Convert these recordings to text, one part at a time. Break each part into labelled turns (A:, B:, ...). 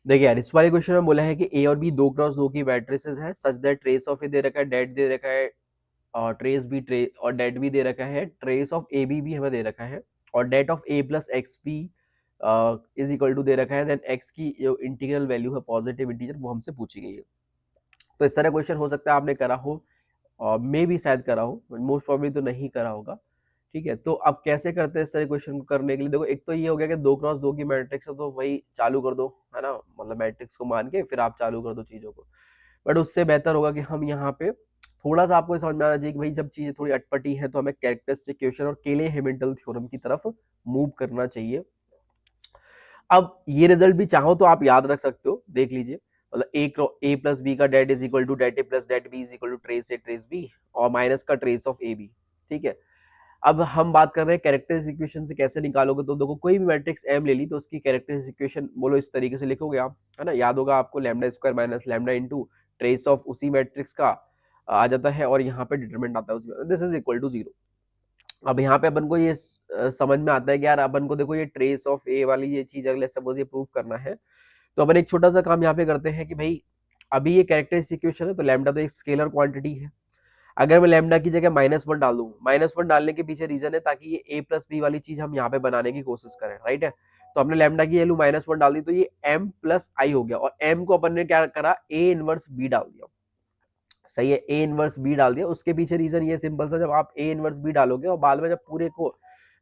A: देखिए यार, इस वाले क्वेश्चन में बोला है कि ए और बी 2x2 की मैट्रिसेस है, सच दैट ट्रेस ऑफ ए दे रखा है, डेट दे रखा है, और ट्रेस बी ट्रे और डेट भी दे रखा है, ट्रेस ऑफ ए बी भी हमें दे रखा है, और det of A plus X B is equal to दे रखा है। देन एक्स की जो इंटीग्रल वैल्यू है, पॉजिटिव इंटीजर, वो हमसे पूछी गई है। तो इस तरह क्वेश्चन हो सकता है आपने करा हो, और मे भी शायद करा हो, मोस्ट प्रॉब्ली तो नहीं करा होगा। ठीक है, तो अब कैसे करते हैं इस तरह क्वेश्चन को करने के लिए? देखो, एक तो ये हो गया कि 2x2 की मैट्रिक्स है, तो वही चालू कर दो, है ना, मतलब मैट्रिक्स को मान के फिर आप चालू कर दो चीजों को। बट उससे बेहतर होगा कि हम यहाँ पे थोड़ा सा आपको समझ में आना चाहिए कि भाई जब चीजें थोड़ी अटपटी है तो हमें कैरेक्टरिस्टिक इक्वेशन और केले हेमिल्टन थ्योरम की तरफ मूव करना चाहिए। अब ये रिजल्ट भी चाहो तो आप याद रख सकते हो, देख लीजिए, मतलब ए प्लस बी का det is equal to det a plus det b is equal to trace a trace b, और माइनस का ट्रेस ऑफ ए बी। ठीक है, अब हम बात कर रहे हैं कैरेक्टरिस्टिक इक्वेशन से कैसे निकालोगे। तो देखो, कोई भी मैट्रिक्स एम ले ली तो उसकी कैरेक्टरिस्टिक इक्वेशन बोलो इस तरीके से लिखोगे आप, है ना, याद होगा आपको, lambda square minus lambda into trace of उसी मैट्रिक्स का आ जाता है, और यहाँ पे डिटरमिनेंट आता है उसमें, दिस इज इक्वल टू 0। अब यहाँ पे अपन को ये समझ में आता है कि यार अपन को देखो ये ट्रेस ऑफ ए वाली ये चीज अगले सपोज ये प्रूव करना है, तो अपन एक छोटा सा काम यहाँ पे करते हैं कि भाई अभी ये कैरेक्टरिस्टिक इक्वेशन है, तो लैम्डा तो एक स्केलर क्वांटिटी है। अगर मैं लैम्डा की जगह -1 डाल दूं, -1 डालने के पीछे रीजन है ताकि ये ए प्लस बी वाली चीज हम यहाँ पे बनाने की कोशिश करें, राइट है। तो हमने लैम्डा की वैल्यू -1 डाल दी, तो ये m प्लस आई हो गया, और m को अपन ने क्या करा, ए इनवर्स बी डाल दिया। सही है, ए इनवर्स बी डाल दिया। उसके पीछे रीजन ये सिंपल सा, जब आप ए इनवर्स बी डालोगे और बाद में जब पूरे को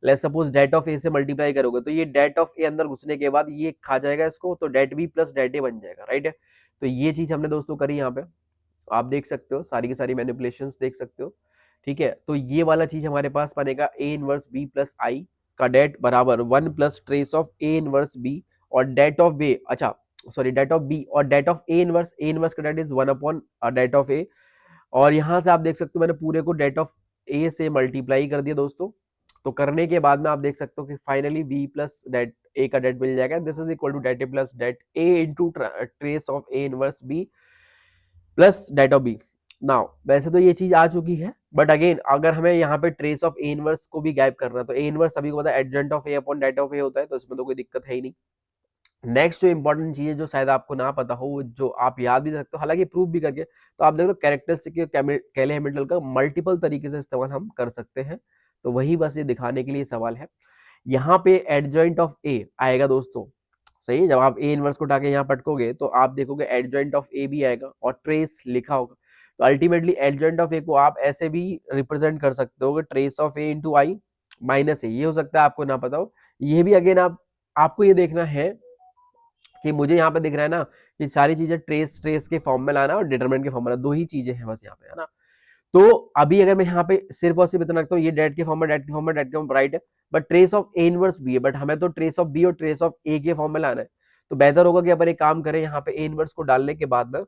A: लेट्स सपोज डेट ऑफ ए से मल्टीप्लाई करोगे, तो ये डेट ऑफ ए अंदर घुसने के बाद ये खा जाएगा इसको, तो डेट बी प्लस डेट ए बन जाएगा, राइट है। तो ये चीज हमने दोस्तों करी यहाँ पे, आप देख सकते हो सारी की सारी मैनिपुलेशंस देख सकते हो। ठीक है, तो ये वाला चीज हमारे पास बनेगा A inverse B plus I का डेट बराबर 1 plus trace of A inverse B, और डेट ऑफ बी, अच्छा सॉरी, डेट ऑफ बी और डेट ऑफ ए इनवर्स का det is 1 upon det of A. और यहां से आप देख सकते हो मैंने पूरे को डेट ऑफ ए से मल्टीप्लाई कर दिया दोस्तों। तो करने के बाद में आप देख सकते हो कि finally b plus det a का डेट मिल जाएगा, this is equal to det a plus det A into trace of A inverse B plus det of b. Now वैसे तो ये चीज आ चुकी है, बट अगेन अगर हमें यहाँ पे ट्रेस ऑफ ए इनवर्स को भी गायब करना है, तो ए इनवर्स सभी को पता है adjoint of A upon det of A होता है, तो इसमें तो कोई दिक्कत है ही नहीं। नेक्स्ट जो इंपॉर्टेंट चीज है जो शायद आपको ना पता हो, वो जो आप याद भी सकते हो, हालांकि प्रूफ भी करके, तो आप देख लो कैरेक्टरिस्टिक केले हैमिल्टन का मल्टीपल तरीके से इस्तेमाल हम कर सकते हैं। तो वही बस ये दिखाने के लिए सवाल है। यहाँ पे एडजॉइंट ऑफ ए आएगा दोस्तों, सही है, जब आप ए इनवर्स को उठा के यहाँ पटकोगे तो आप देखोगे एडजॉइंट ऑफ ए भी आएगा और ट्रेस लिखा होगा। तो अल्टीमेटली एडजॉइंट ऑफ ए को आप ऐसे भी रिप्रेजेंट कर सकते हो, trace of A into I minus A. ये हो सकता है आपको ना पता हो, ये भी अगेन आपको ये देखना है कि मुझे यहाँ पे दिख रहा है ना कि सारी चीजें ट्रेस ट्रेस के फॉर्म में लाना और डिटरमिनेंट के फॉर्म में लाना, दो ही चीजें हैं बस यहाँ पे, है ना। तो अभी अगर मैं यहाँ पे सिर्फ और सिर्फ इतना रखता हूँ, ये डेट के फॉर्म में, डेट के फॉर्म में, डेट के फॉर्म राइट है, but trace of A inverse b है, बट हमें तो ट्रेस ऑफ बी और ट्रेस ऑफ ए के फॉर्म में लाना है। तो बेहतर होगा कि अपन एक काम करें, यहाँ पे ए इनवर्स को डालने के बाद में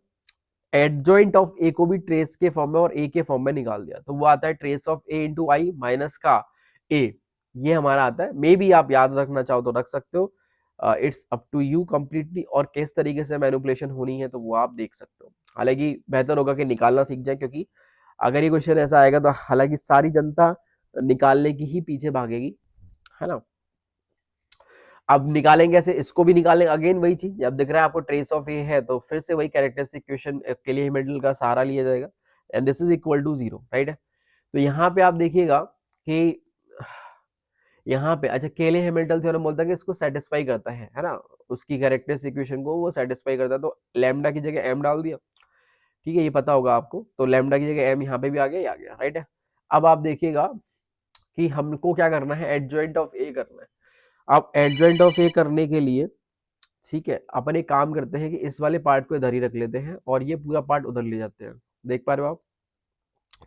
A: एडजॉइंट ऑफ ए को भी ट्रेस के फॉर्म में और ए के फॉर्म में निकाल दिया, तो वो आता है trace of A into I minus का ए, ये हमारा आता है। मे बी आप याद रखना चाहो तो रख सकते हो, it's up to you completely, और किस तरीके से मैनिपुलेशन होनी है तो वो आप देख सकते हो। हालांकि बेहतर होगा कि निकालना सीख जाए, क्योंकि अगर ये क्वेश्चन ऐसा आएगा तो हालांकि सारी जनता निकालने की ही पीछे भागेगी, है ना। अब निकालेंगे कैसे, इसको भी निकालेंगे, अगेन वही चीज, अब दिख रहा है आपको ट्रेस ऑफ ए है, तो फिर से वही कैरेक्टरिस्टिक इक्वेशन के लिए मेडल का सहारा लिया जाएगा, and this is equal to 0, right है। तो यहाँ पे आप देखिएगा कि यहाँ पे अच्छा केले हैमिल्टन थ्योरम बोलता है कि इसको सेटिस्फाई करता है ना, उसकी कैरेक्टरिस्टिक इक्वेशन को वो सेटिस्फाई करता है, तो लैम्डा की जगह एम डाल दिया। ठीक है, ये पता होगा आपको, तो लैम्डा की जगह एम यहाँ पे भी आ गया, राइट है। अब आप देखिएगा कि हमको क्या करना है, एडजॉइंट ऑफ ए करना है। अब एडजॉइंट ऑफ ए करने के लिए ठीक है, अपन एक काम करते हैं कि इस वाले पार्ट को इधर ही रख लेते हैं और ये पूरा पार्ट उधर ले जाते हैं, देख पा रहे हो आप।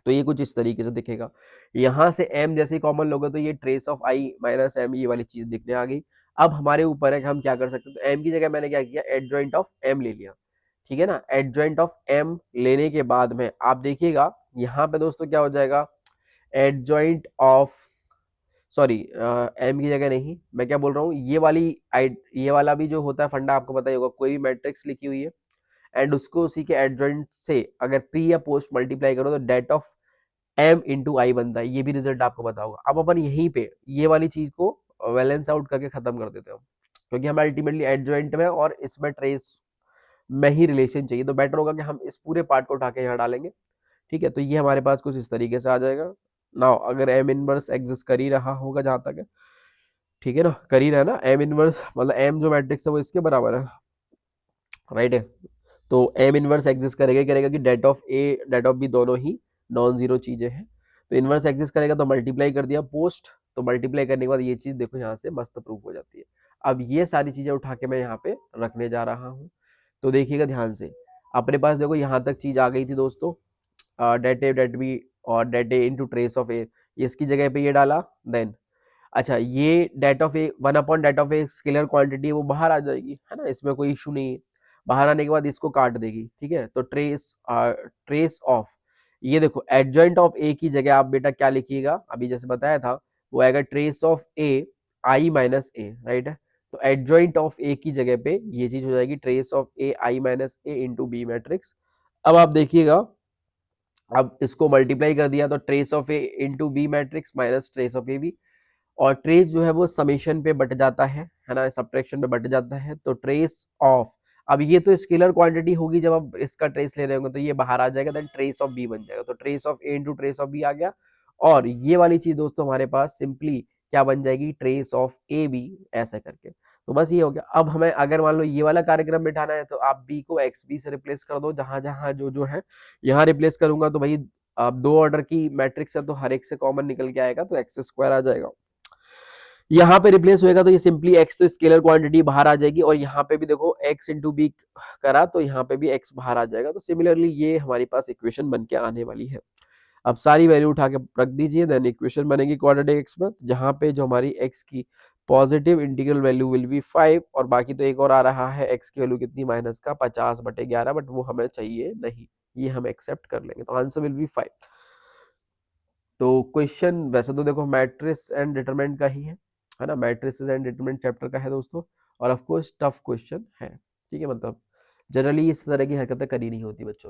A: तो ये कुछ इस तरीके से दिखेगा, यहाँ से m जैसे कॉमन लोगे तो ये trace of i minus m, ये वाली चीज दिखने आ गई। अब हमारे ऊपर है कि हम क्या कर सकते हैं, तो m की जगह मैंने क्या किया, एडजॉइंट ऑफ m ले लिया। ठीक है ना, एडजॉइंट ऑफ m लेने के बाद में आप देखिएगा यहाँ पे दोस्तों क्या हो जाएगा, एडजॉइंट ऑफ, सॉरी m की जगह नहीं, मैं क्या बोल रहा हूँ, ये वाला भी जो होता है फंडा आपको पता ही होगा, कोई भी मैट्रिक्स लिखी हुई है एंड उसको उसी के एडजॉइंट से अगर प्री या पोस्ट मल्टीप्लाई करो तो डेट ऑफ m इंटू आई बनता है, ये भी रिजल्ट आपको पता होगा। अब अपन यहीं पे ये वाली चीज को बैलेंस आउट करके खत्म कर देते हैं, क्योंकि हमें अल्टीमेटली एडजॉइंट में और इसमें ट्रेस में ही रिलेशन चाहिए, तो बेटर होगा कि हम इस पूरे पार्ट को उठा के यहाँ डालेंगे। ठीक है, तो ये हमारे पास कुछ इस तरीके से आ जाएगा। नाउ अगर एम इनवर्स एग्जिस्ट कर ही रहा होगा जहां तक है, ठीक है ना, कर ही रहा है ना, एम इनवर्स मतलब एम जो मैट्रिक्स है वो इसके बराबर है, राइट है। तो एम इनवर्स एग्जिस्ट करेगा करेगा कि det of a det of b दोनों ही नॉन जीरो चीजें हैं, तो इनवर्स एग्जिस्ट करेगा तो मल्टीप्लाई कर दिया पोस्ट, तो मल्टीप्लाई करने के बाद ये चीज देखो यहाँ से मस्त प्रूफ हो जाती है। अब ये सारी चीजें उठा के मैं यहाँ पे रखने जा रहा हूँ, तो देखिएगा ध्यान से, अपने पास देखो यहाँ तक चीज आ गई थी दोस्तों, डेट ए डेट बी और det A into trace of A, इसकी जगह पे ये डाला, देन अच्छा ये डेट ऑफ ए 1/डेट ऑफ ए स्केलर क्वांटिटी वो बाहर आ जाएगी, है ना, इसमें कोई इशू नहीं है। बाहर आने के बाद इसको काट देगी, ठीक है, तो ट्रेस ऑफ, ये देखो एडजॉइंट ऑफ ए की जगह आप बेटा क्या लिखिएगा, अभी जैसे बताया था वो आएगा trace of a I minus A, right है। तो एडजॉइंट ऑफ ए की जगह पे ये चीज हो जाएगी trace of a I minus a into b matrix. अब आप देखिएगा, अब इसको मल्टीप्लाई कर दिया तो trace of A into b matrix minus trace of a b, और ट्रेस जो है वो समेशन पे बट जाता है ना, सब्ट्रैक्शन पे बट जाता है, तो ट्रेस ऑफ, अब ये तो स्केलर क्वांटिटी होगी जब आप इसका ट्रेस ले रहे होंगे तो ये बाहर आ जाएगा, देन ट्रेस ऑफ बी बन जाएगा, तो trace of A into trace of B आ गया। और ये वाली चीज दोस्तों हमारे पास सिंपली क्या बन जाएगी, ट्रेस ऑफ ए बी, ऐसा करके। तो बस ये हो गया। अब हमें अगर मान लो ये वाला कार्यक्रम बिठाना है तो आप बी को एक्स बी से रिप्लेस कर दो, जहां जहां जो जो है, यहाँ रिप्लेस करूंगा तो भाई अब दो ऑर्डर की मैट्रिक्स है तो हर एक से कॉमन निकल के आएगा, तो एक्स स्क्वायर आ जाएगा। यहाँ पे रिप्लेस होएगा तो ये सिंपली x तो स्केलर क्वांटिटी बाहर आ जाएगी, और यहाँ पे भी देखो x इंटू बी करा तो यहाँ पे भी x बाहर आ जाएगा, तो सिमिलरली ये हमारे पास इक्वेशन बन के आने वाली है। अब सारी वैल्यू उठा के रख दीजिए, देन इक्वेशन बनेगी क्वाड्रेटिक एक्स में, जहाँ पे जो हमारी x की positive integral value will be 5, और बाकी तो एक और आ रहा है x की वैल्यू कितनी माइनस का 50/11, बट वो हमें चाहिए नहीं, ये हम एक्सेप्ट कर लेंगे, तो आंसर विल बी 5। तो क्वेश्चन वैसे तो देखो मैट्रिक्स एंड डिटरमिनेंट का ही है ना, मैट्रिसेस एंड डिटरमिनेंट चैप्टर का है दोस्तों, और ऑफ कोर्स टफ क्वेश्चन है, ठीक है, मतलब जनरली इस तरह की हरकतें करी नहीं होती बच्चों।